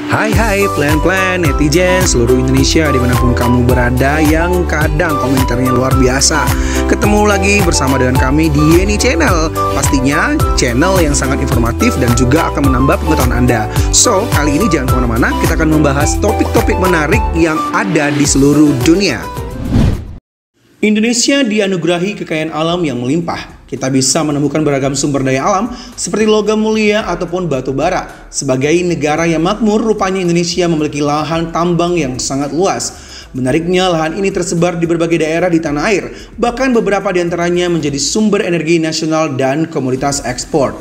Hai plan-plan netizen seluruh Indonesia dimanapun kamu berada yang kadang komentarnya luar biasa. Ketemu lagi bersama dengan kami di Yeni Channel. Pastinya channel yang sangat informatif dan juga akan menambah pengetahuan Anda. So, kali ini jangan kemana-mana, kita akan membahas topik-topik menarik yang ada di seluruh dunia. Indonesia dianugerahi kekayaan alam yang melimpah. Kita bisa menemukan beragam sumber daya alam seperti logam mulia ataupun batu bara. Sebagai negara yang makmur, rupanya Indonesia memiliki lahan tambang yang sangat luas. Menariknya, lahan ini tersebar di berbagai daerah di tanah air. Bahkan beberapa di antaranya menjadi sumber energi nasional dan komoditas ekspor.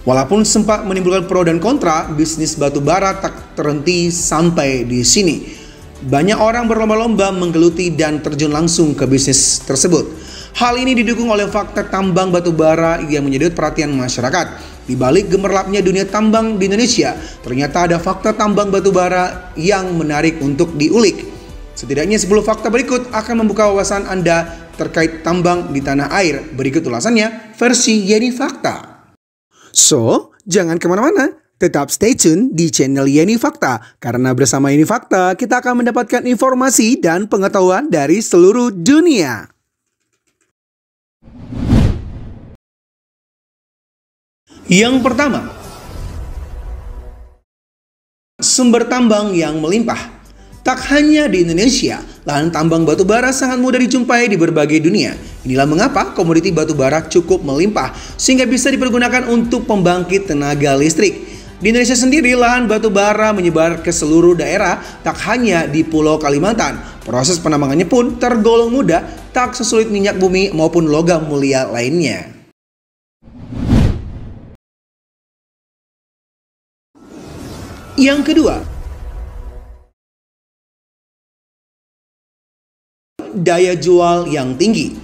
Walaupun sempat menimbulkan pro dan kontra, bisnis batu bara tak terhenti sampai di sini. Banyak orang berlomba-lomba menggeluti dan terjun langsung ke bisnis tersebut. Hal ini didukung oleh fakta tambang batu bara yang menyedot perhatian masyarakat. Di balik gemerlapnya dunia tambang di Indonesia, ternyata ada fakta tambang batu bara yang menarik untuk diulik. Setidaknya 10 fakta berikut akan membuka wawasan Anda terkait tambang di tanah air. Berikut ulasannya versi Yeni Fakta. So, jangan kemana-mana. Tetap stay tune di channel Yeni Fakta, karena bersama Yeni Fakta kita akan mendapatkan informasi dan pengetahuan dari seluruh dunia. Yang pertama, sumber tambang yang melimpah. Tak hanya di Indonesia, lahan tambang batu bara sangat mudah dijumpai di berbagai dunia. Inilah mengapa komoditi batu bara cukup melimpah, sehingga bisa dipergunakan untuk pembangkit tenaga listrik. Di Indonesia sendiri, lahan batu bara menyebar ke seluruh daerah, tak hanya di Pulau Kalimantan. Proses penambangannya pun tergolong mudah, tak sesulit minyak bumi maupun logam mulia lainnya. Yang kedua, daya jual yang tinggi.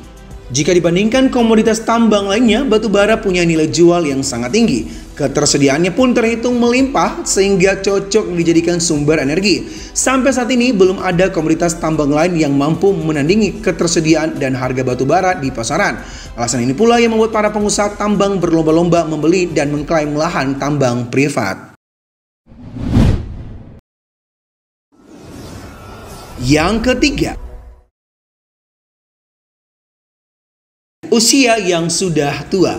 Jika dibandingkan komoditas tambang lainnya, batu bara punya nilai jual yang sangat tinggi. Ketersediaannya pun terhitung melimpah sehingga cocok dijadikan sumber energi. Sampai saat ini belum ada komoditas tambang lain yang mampu menandingi ketersediaan dan harga batu bara di pasaran. Alasan ini pula yang membuat para pengusaha tambang berlomba-lomba membeli dan mengklaim lahan tambang privat. Yang ketiga, usia yang sudah tua.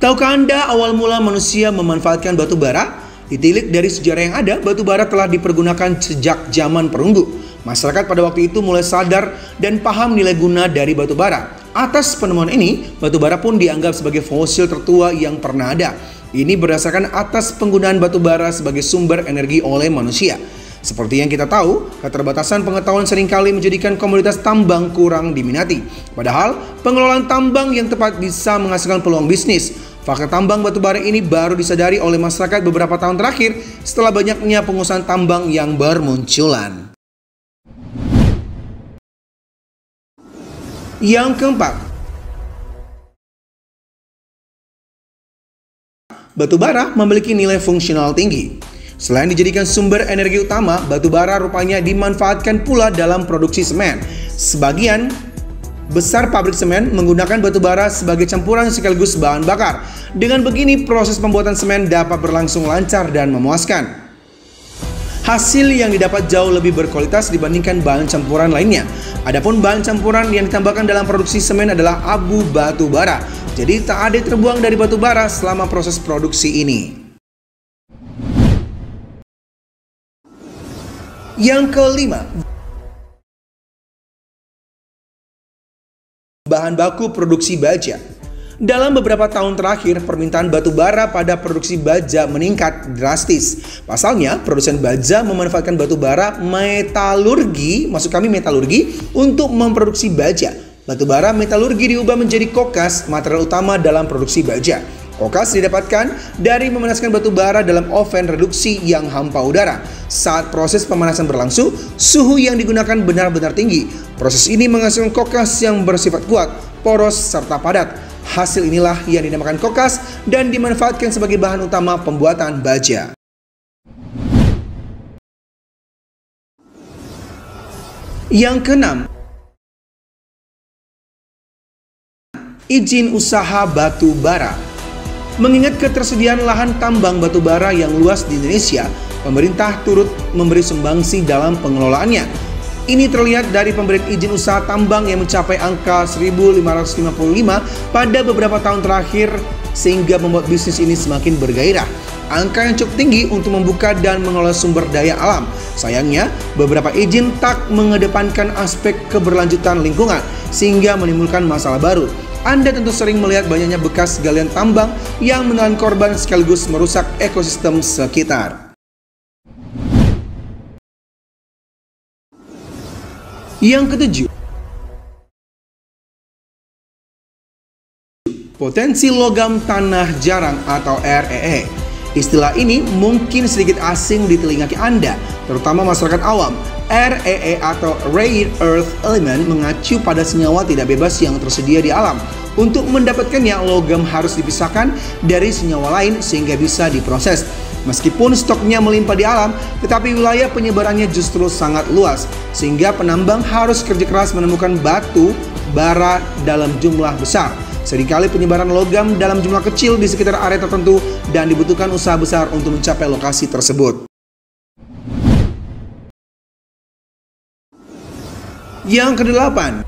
Tahukah Anda awal mula manusia memanfaatkan batu bara? Ditilik dari sejarah yang ada, batu bara telah dipergunakan sejak zaman perunggu. Masyarakat pada waktu itu mulai sadar dan paham nilai guna dari batu bara. Atas penemuan ini, batu bara pun dianggap sebagai fosil tertua yang pernah ada. Ini berdasarkan atas penggunaan batu bara sebagai sumber energi oleh manusia. Seperti yang kita tahu, keterbatasan pengetahuan seringkali menjadikan komoditas tambang kurang diminati. Padahal, pengelolaan tambang yang tepat bisa menghasilkan peluang bisnis. Fakta tambang batubara ini baru disadari oleh masyarakat beberapa tahun terakhir setelah banyaknya pengusahaan tambang yang bermunculan. Yang keempat, batubara memiliki nilai fungsional tinggi. Selain dijadikan sumber energi utama, batu bara rupanya dimanfaatkan pula dalam produksi semen. Sebagian besar pabrik semen menggunakan batu bara sebagai campuran sekaligus bahan bakar. Dengan begini, proses pembuatan semen dapat berlangsung lancar dan memuaskan. Hasil yang didapat jauh lebih berkualitas dibandingkan bahan campuran lainnya. Adapun bahan campuran yang ditambahkan dalam produksi semen adalah abu batu bara. Jadi tak ada yang terbuang dari batu bara selama proses produksi ini. Yang kelima, bahan baku produksi baja. Dalam beberapa tahun terakhir, permintaan batu bara pada produksi baja meningkat drastis. Pasalnya, produsen baja memanfaatkan batu bara metalurgi, untuk memproduksi baja. Batu bara metalurgi diubah menjadi kokas, material utama dalam produksi baja. Kokas didapatkan dari memanaskan batu bara dalam oven reduksi yang hampa udara. Saat proses pemanasan berlangsung, suhu yang digunakan benar-benar tinggi. Proses ini menghasilkan kokas yang bersifat kuat, poros, serta padat. Hasil inilah yang dinamakan kokas dan dimanfaatkan sebagai bahan utama pembuatan baja. Yang keenam, izin usaha batu bara. Mengingat ketersediaan lahan tambang batubara yang luas di Indonesia, pemerintah turut memberi sumbangsi dalam pengelolaannya. Ini terlihat dari pemberian izin usaha tambang yang mencapai angka 1.555 pada beberapa tahun terakhir, sehingga membuat bisnis ini semakin bergairah. Angka yang cukup tinggi untuk membuka dan mengelola sumber daya alam. Sayangnya, beberapa izin tak mengedepankan aspek keberlanjutan lingkungan, sehingga menimbulkan masalah baru. Anda tentu sering melihat banyaknya bekas galian tambang yang menelan korban sekaligus merusak ekosistem sekitar. Yang ketujuh, potensi logam tanah jarang atau REE. Istilah ini mungkin sedikit asing di telinga Anda, terutama masyarakat awam. REE atau Rare Earth Element mengacu pada senyawa tidak bebas yang tersedia di alam. Untuk mendapatkannya, logam harus dipisahkan dari senyawa lain sehingga bisa diproses. Meskipun stoknya melimpah di alam, tetapi wilayah penyebarannya justru sangat luas, sehingga penambang harus kerja keras menemukan batu bara dalam jumlah besar. Seringkali penyebaran logam dalam jumlah kecil di sekitar area tertentu dan dibutuhkan usaha besar untuk mencapai lokasi tersebut. Yang kedelapan,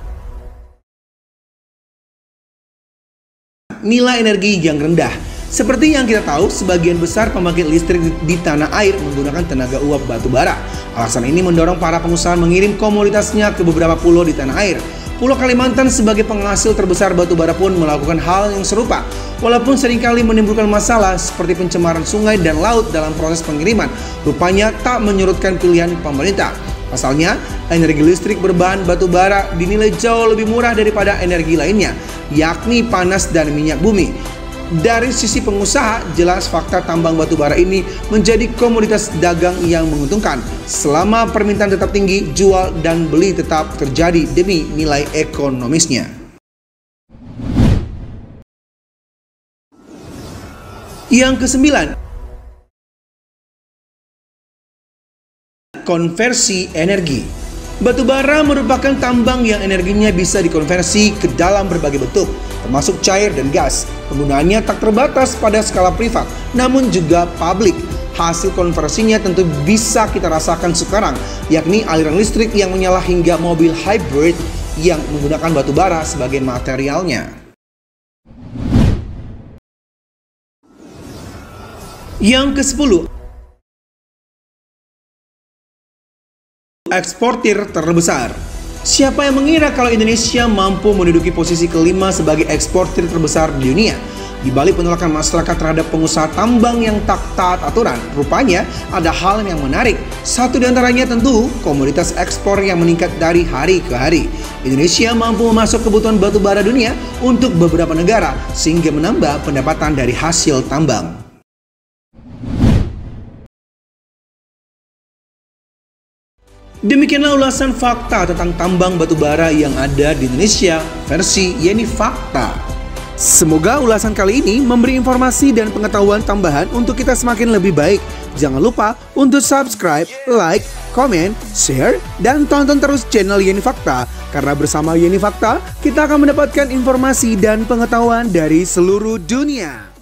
nilai energi yang rendah. Seperti yang kita tahu, sebagian besar pembangkit listrik di tanah air menggunakan tenaga uap batu bara. Alasan ini mendorong para pengusaha mengirim komoditasnya ke beberapa pulau di tanah air. Pulau Kalimantan sebagai penghasil terbesar batu bara pun melakukan hal yang serupa. Walaupun seringkali menimbulkan masalah seperti pencemaran sungai dan laut dalam proses pengiriman, rupanya tak menyurutkan pilihan pemerintah. Pasalnya, energi listrik berbahan batu bara dinilai jauh lebih murah daripada energi lainnya, yakni panas dan minyak bumi. Dari sisi pengusaha, jelas fakta tambang batu bara ini menjadi komoditas dagang yang menguntungkan. Selama permintaan tetap tinggi, jual dan beli tetap terjadi demi nilai ekonomisnya. Yang kesembilan, konversi energi. Batu bara merupakan tambang yang energinya bisa dikonversi ke dalam berbagai bentuk, termasuk cair dan gas. Penggunaannya tak terbatas pada skala privat, namun juga publik. Hasil konversinya tentu bisa kita rasakan sekarang, yakni aliran listrik yang menyala hingga mobil hybrid yang menggunakan batu bara sebagai materialnya. Yang ke-10, eksportir terbesar. Siapa yang mengira kalau Indonesia mampu menduduki posisi kelima sebagai eksportir terbesar di dunia? Di balik penolakan masyarakat terhadap pengusaha tambang yang tak taat aturan, rupanya ada hal yang menarik. Satu di antaranya tentu komoditas ekspor yang meningkat dari hari ke hari. Indonesia mampu memasok kebutuhan batu bara dunia untuk beberapa negara sehingga menambah pendapatan dari hasil tambang. Demikianlah ulasan fakta tentang tambang batu bara yang ada di Indonesia versi Yeni Fakta. Semoga ulasan kali ini memberi informasi dan pengetahuan tambahan untuk kita semakin lebih baik. Jangan lupa untuk subscribe, like, komen, share, dan tonton terus channel Yeni Fakta. Karena bersama Yeni Fakta, kita akan mendapatkan informasi dan pengetahuan dari seluruh dunia.